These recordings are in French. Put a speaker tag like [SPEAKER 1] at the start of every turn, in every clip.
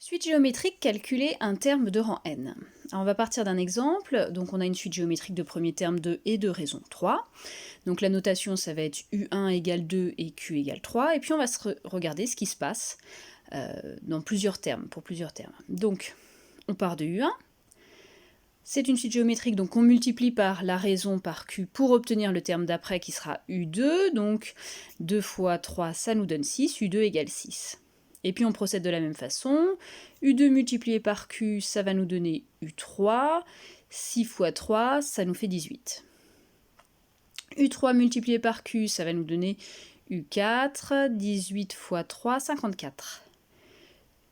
[SPEAKER 1] Suite géométrique, calculer un terme de rang n. Alors on va partir d'un exemple, donc on a une suite géométrique de premier terme 2 et de raison 3. Donc la notation ça va être U1 égale 2 et Q égale 3, et puis on va regarder ce qui se passe dans plusieurs termes, pour plusieurs termes. Donc on part de U1, c'est une suite géométrique, donc on multiplie par la raison par Q pour obtenir le terme d'après qui sera U2, donc 2 fois 3 ça nous donne 6, U2 égale 6. Et puis on procède de la même façon, U2 multiplié par Q, ça va nous donner U3, 6 fois 3, ça nous fait 18. U3 multiplié par Q, ça va nous donner U4, 18 fois 3, 54.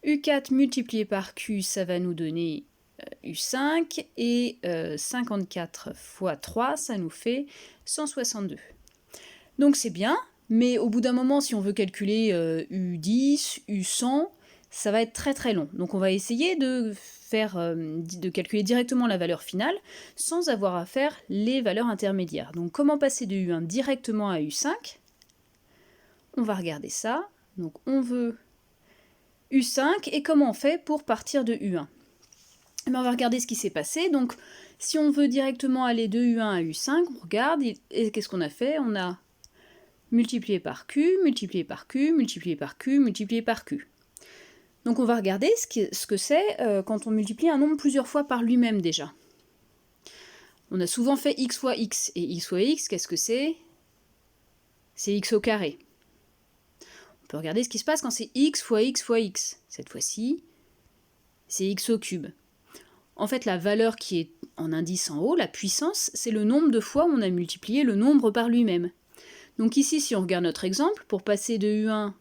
[SPEAKER 1] U4 multiplié par Q, ça va nous donner U5, et 54 fois 3, ça nous fait 162. Donc c'est bien, mais au bout d'un moment, si on veut calculer U10, U100, ça va être très très long. Donc on va essayer de calculer directement la valeur finale, sans avoir à faire les valeurs intermédiaires. Donc comment passer de U1 directement à U5 ? On va regarder ça. Donc on veut U5, et comment on fait pour partir de U1 ? On va regarder ce qui s'est passé. Donc si on veut directement aller de U1 à U5, on regarde, et qu'est-ce qu'on a fait ? On a multiplié par Q, multiplié par Q, multiplié par Q, multiplié par Q. Donc on va regarder ce que c'est quand on multiplie un nombre plusieurs fois par lui-même déjà. On a souvent fait x fois x, et x fois x, qu'est-ce que c'est ? C'est x au carré. On peut regarder ce qui se passe quand c'est x fois x fois x. Cette fois-ci, c'est x au cube. En fait, la valeur qui est en indice en haut, la puissance, c'est le nombre de fois où on a multiplié le nombre par lui-même. Donc ici, si on regarde notre exemple, pour passer de U1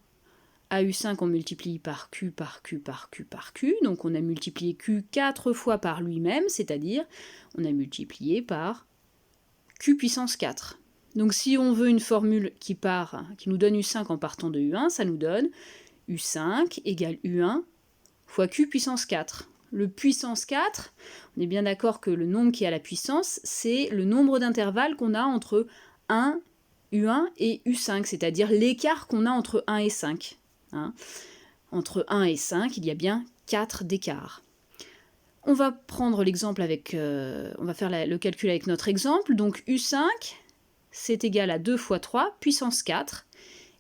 [SPEAKER 1] à U5, on multiplie par Q, par Q, par Q, par Q. Donc on a multiplié Q 4 fois par lui-même, c'est-à-dire on a multiplié par Q puissance 4. Donc si on veut une formule qui nous donne U5 en partant de U1, ça nous donne U5 égale U1 fois Q puissance 4. Le puissance 4, on est bien d'accord que le nombre qui a la puissance, c'est le nombre d'intervalles qu'on a entre 1, U1 et U5, c'est-à-dire l'écart qu'on a entre 1 et 5. Hein. Entre 1 et 5, il y a bien 4 d'écart. On va prendre l'exemple avec... on va faire le calcul avec notre exemple. Donc U5, c'est égal à 2 fois 3, puissance 4,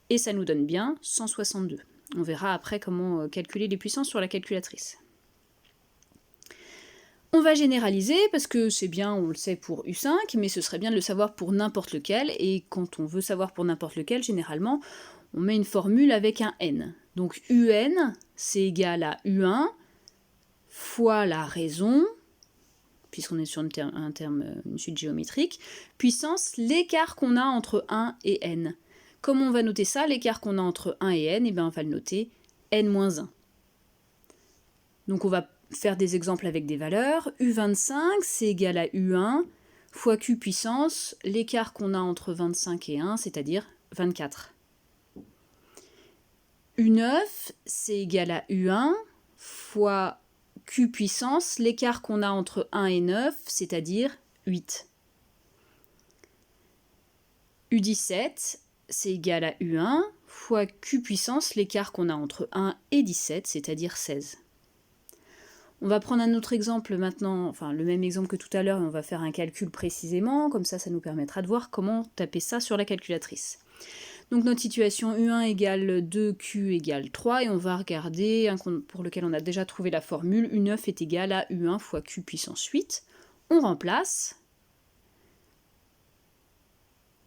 [SPEAKER 1] et ça nous donne bien 162. On verra après comment calculer les puissances sur la calculatrice. On va généraliser, parce que c'est bien, on le sait pour U5, mais ce serait bien de le savoir pour n'importe lequel, et quand on veut savoir pour n'importe lequel, généralement, on met une formule avec un n. Donc UN, c'est égal à U1 fois la raison, puisqu'on est sur une suite géométrique, puissance l'écart qu'on a entre 1 et n. Comment on va noter ça, l'écart qu'on a entre 1 et n ? Eh bien, on va le noter n-1. Donc on va faire des exemples avec des valeurs. U25, c'est égal à U1 fois Q puissance, l'écart qu'on a entre 25 et 1, c'est-à-dire 24. U9, c'est égal à U1 fois Q puissance, l'écart qu'on a entre 1 et 9, c'est-à-dire 8. U17, c'est égal à U1 fois Q puissance, l'écart qu'on a entre 1 et 17, c'est-à-dire 16. On va prendre un autre exemple maintenant, enfin le même exemple que tout à l'heure, et on va faire un calcul précisément, comme ça nous permettra de voir comment taper ça sur la calculatrice. Donc notre situation U1 égale 2, Q égale 3, et on va regarder un compte pour lequel on a déjà trouvé la formule, U9 est égal à U1 fois Q puissance 8. On remplace.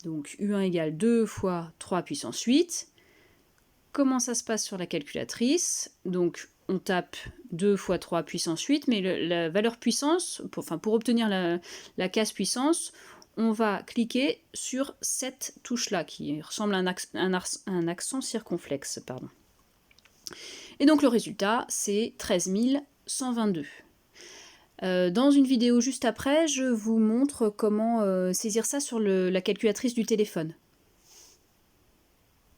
[SPEAKER 1] Donc U1 égale 2 fois 3 puissance 8. Comment ça se passe sur la calculatrice ? Donc on tape 2 fois 3 puissance 8, mais la valeur puissance, pour obtenir la case puissance, on va cliquer sur cette touche-là, qui ressemble à un accent circonflexe. Pardon. Et donc le résultat, c'est 13 122. Dans une vidéo juste après, je vous montre comment saisir ça sur la calculatrice du téléphone.